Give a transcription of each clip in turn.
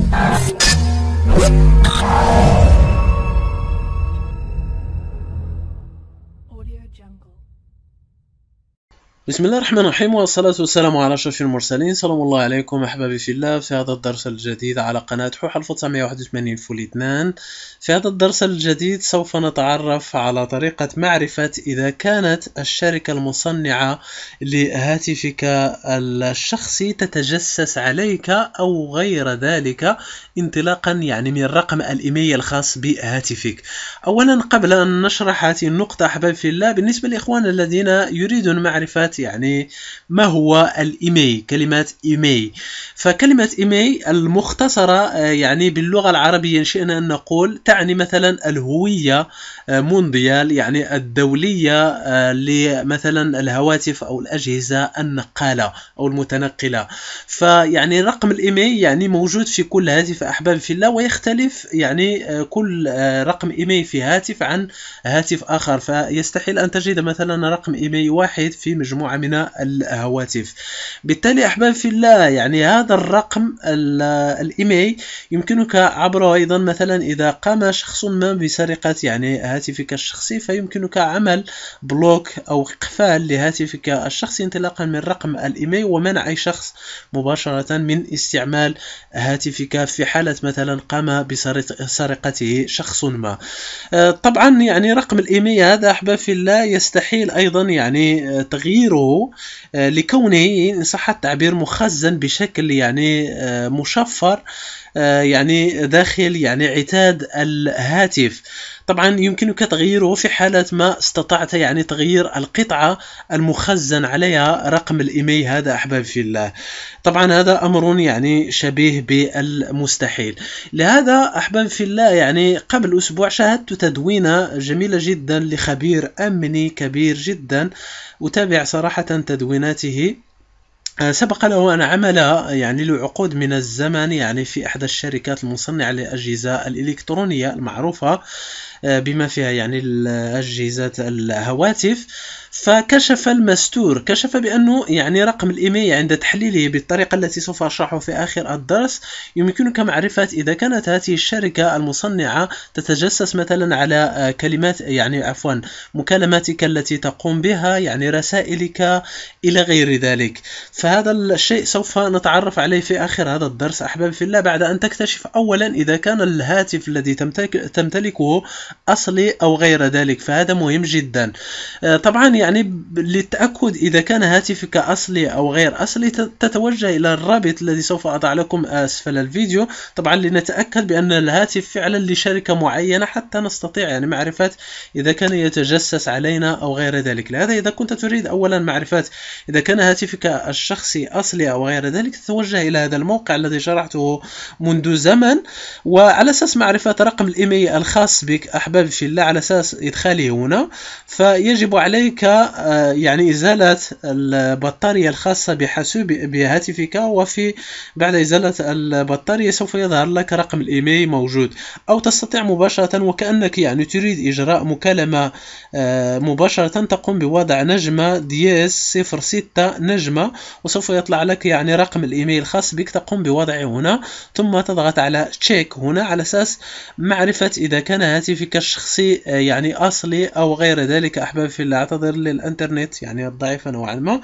بسم الله الرحمن الرحيم، والصلاة والسلام على أشرف المرسلين. سلام الله عليكم أحبابي في الله، في هذا الدرس الجديد على قناة حوح 1981 فول 2. في هذا الدرس الجديد سوف نتعرف على طريقة معرفة إذا كانت الشركة المصنعة لهاتفك الشخصي تتجسس عليك أو غير ذلك، انطلاقا من رقم الإيميل الخاص بهاتفك. أولا قبل أن نشرح هذه النقطة أحبابي في الله، بالنسبة للإخوان الذين يريدون معرفة ما هو الإيميل، كلمة إيميل، فكلمة إيميل المختصرة باللغة العربية شئنا أن نقول تعني مثلا الهوية مونديال، الدولية لمثلا الهواتف أو الأجهزة النقالة أو المتنقلة. رقم الإيميل موجود في كل هاتف أحبابي في الله، ويختلف كل رقم إيميل في هاتف عن هاتف آخر، فيستحيل أن تجد مثلا رقم إيميل واحد في مجموعة من الهواتف. بالتالي أحبابي في الله هذا الرقم الإيميل يمكنك عبره أيضا مثلا إذا قام شخص ما بسرقة هاتفك الشخصي، فيمكنك عمل بلوك أو إقفال لهاتفك الشخصي انطلاقا من رقم الإيميل، ومنع أي شخص مباشرة من استعمال هاتفك في حالة مثلا قام بسرقته شخص ما. طبعا رقم الإيميل هذا أحبابي في الله يستحيل أيضا تغييره، لكونه إن صح التعبير مخزن بشكل مشفر داخل عتاد الهاتف. طبعا يمكنك تغييره في حالة ما استطعت تغيير القطعة المخزن عليها رقم الإيميل هذا أحبابي في الله. طبعا هذا أمر شبيه بالمستحيل. لهذا أحبابي في الله قبل أسبوع شاهدت تدوينة جميلة جدا لخبير أمني كبير جدا، أتابع صراحة تدويناته. سبق له أن عمل لعقود من الزمن في إحدى الشركات المصنعة للأجهزة الإلكترونية المعروفة بما فيها أجهزة الهواتف. فكشف المستور، كشف بأنه رقم الإيميل عند تحليله بالطريقة التي سوف أشرحه في آخر الدرس يمكنك معرفة إذا كانت هذه الشركة المصنعة تتجسس مثلا على كلمات مكالماتك التي تقوم بها، رسائلك إلى غير ذلك. فهذا الشيء سوف نتعرف عليه في آخر هذا الدرس أحبابي في الله، بعد أن تكتشف أولا إذا كان الهاتف الذي تمتلكه أصلي أو غير ذلك، فهذا مهم جدا. طبعا للتأكد إذا كان هاتفك أصلي أو غير أصلي تتوجه إلى الرابط الذي سوف أضع لكم أسفل الفيديو، طبعا لنتأكد بأن الهاتف فعلا لشركة معينة حتى نستطيع معرفة إذا كان يتجسس علينا أو غير ذلك. لهذا إذا كنت تريد أولا معرفة إذا كان هاتفك الشخصي أصلي أو غير ذلك، تتوجه إلى هذا الموقع الذي شرحته منذ زمن، وعلى أساس معرفة رقم الإيميل الخاص بك أحبابي في الله على أساس إدخاله هنا، فيجب عليك إزالة البطارية الخاصة بهاتفك، وفي بعد إزالة البطارية سوف يظهر لك رقم الإيميل موجود، أو تستطيع مباشرة وكأنك تريد إجراء مكالمة مباشرة تقوم بوضع نجمة دياس 06 نجمة، وسوف يطلع لك رقم الإيميل الخاص بك، تقوم بوضعه هنا ثم تضغط على تشيك هنا على أساس معرفة إذا كان هاتفك الشخصي أصلي أو غير ذلك. أحبابي في الله أعتذر للإنترنت الضعيفة نوعا ما.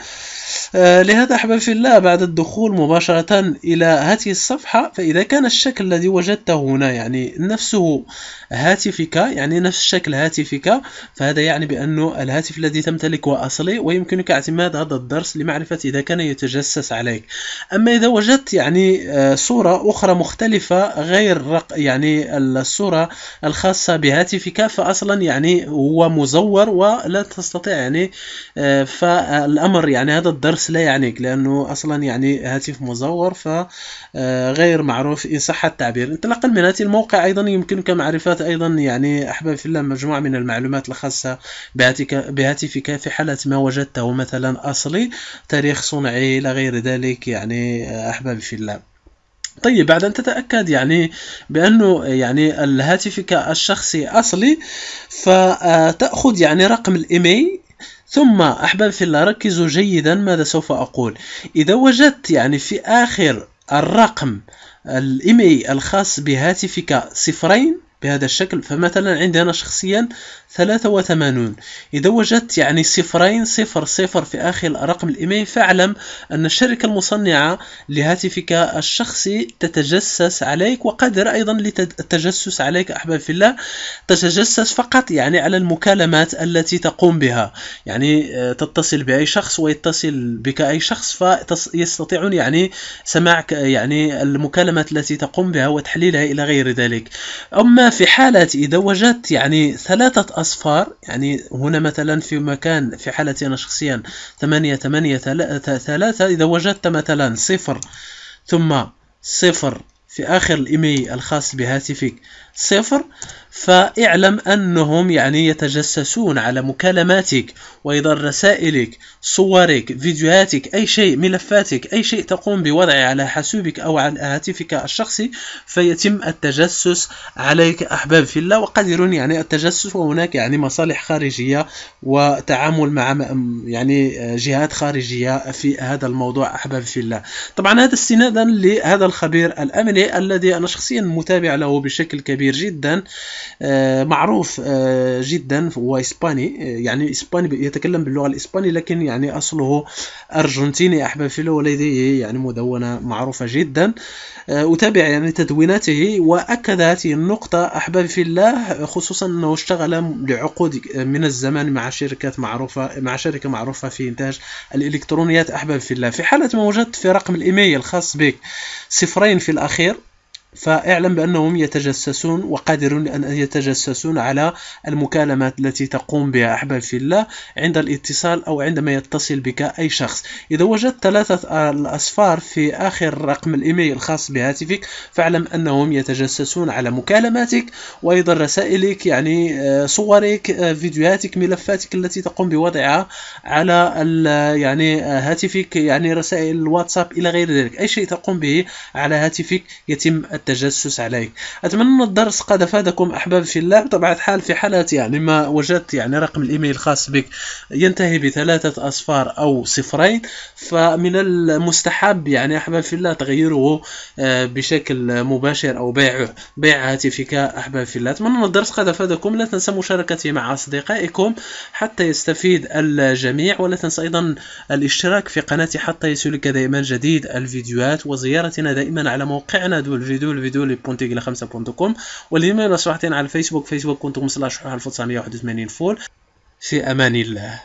لهذا أحبابي في الله بعد الدخول مباشرة إلى هذه الصفحة، فإذا كان الشكل الذي وجدته هنا نفسه هاتفك، نفس شكل هاتفك، فهذا بأنه الهاتف الذي تمتلكه أصلي، ويمكنك اعتماد هذا الدرس لمعرفة إذا كان يتجسس عليك. أما إذا وجدت صورة أخرى مختلفة غير الصورة الخاصة بهاتفك، فأصلا هو مزور ولا تستطيع فالأمر هذا الدرس لا يعنيك، لأنه أصلا هاتف مزور فغير معروف إن صح التعبير. انطلاقا من هذا الموقع أيضا يمكنك معرفة أيضا أحبابي في الله مجموعة من المعلومات الخاصة بهاتفك في حالة ما وجدته مثلا أصلي، تاريخ صنعه إلى غير ذلك أحبابي في الله. طيب بعد أن تتأكد بأنه الهاتفك الشخصي أصلي، فتأخذ رقم الإيميل. ثم أحبابي في الله ركزوا جيدا ماذا سوف أقول. إذا وجدت في آخر الرقم الإيميل الخاص بهاتفك صفرين بهذا الشكل، فمثلا عندي أنا شخصيا 83. إذا وجدت يعني صفرين 00 في آخر رقم الإيميل، فاعلم أن الشركة المصنعة لهاتفك الشخصي تتجسس عليك، وقادرة أيضا للتجسس عليك أحباب في الله. تتجسس فقط يعني على المكالمات التي تقوم بها، يعني تتصل بأي شخص ويتصل بك أي شخص، فيستطيعون يعني سماع يعني المكالمات التي تقوم بها وتحليلها إلى غير ذلك. أما في حالة إذا وجدت يعني 3 أصفار، يعني هنا مثلا في مكان في حالتي أنا شخصيا 883، إذا وجدت مثلا 0 ثم 0 في آخر الإيميل الخاص بهاتفك 0، فاعلم أنهم يعني يتجسسون على مكالماتك وأيضا رسائلك، صورك، فيديوهاتك، أي شيء، ملفاتك، أي شيء تقوم بوضعه على حاسوبك أو على هاتفك الشخصي، فيتم التجسس عليك أحباب في الله. وقادرون يعني التجسس، وهناك يعني مصالح خارجية وتعامل مع يعني جهات خارجية في هذا الموضوع أحباب في الله. طبعا هذا استنادا لهذا الخبير الأمني الذي أنا شخصيا متابع له بشكل كبير جدا، معروف جدا، هو إسباني، يعني إسباني، يتكلم باللغة الإسبانية، لكن يعني أصله أرجنتيني أحباب في الله، ولديه يعني مدونة معروفة جدا. أتابع يعني تدويناته، وأكد هذه النقطة أحباب في الله، خصوصا أنه اشتغل لعقود من الزمان مع شركات معروفة، مع شركة معروفة في إنتاج الإلكترونيات أحباب في الله. في حالة ما وجدت في رقم الإيميل الخاص بك 0 في الأخير، فاعلم بأنهم يتجسسون وقادرون أن يتجسسون على المكالمات التي تقوم بها أحباب في الله عند الاتصال أو عندما يتصل بك أي شخص. إذا وجدت 3 الأصفار في آخر رقم الإيميل الخاص بهاتفك، فاعلم أنهم يتجسسون على مكالماتك وأيضا رسائلك، يعني صورك، فيديوهاتك، ملفاتك التي تقوم بوضعها على يعني هاتفك، يعني رسائل الواتساب إلى غير ذلك، أي شيء تقوم به على هاتفك يتم التجسس عليك. أتمنى أن الدرس قد أفادكم أحباب في الله. بطبيعة الحال في حالة يعني ما وجدت يعني رقم الإيميل الخاص بك ينتهي ب3 أصفار أو 0، فمن المستحب يعني أحباب في الله تغييره بشكل مباشر أو بيع هاتفك أحباب في الله. أتمنى أن الدرس قد أفادكم. لا تنسى مشاركته مع أصدقائكم حتى يستفيد الجميع، ولا تنسى أيضا الاشتراك في قناتي حتى يصلك دائما جديد الفيديوهات، وزيارتنا دائما على موقعنا www.5.com، والإيميل صفحتنا على الفيسبوك facebook.com/1981 فول. في أمان الله.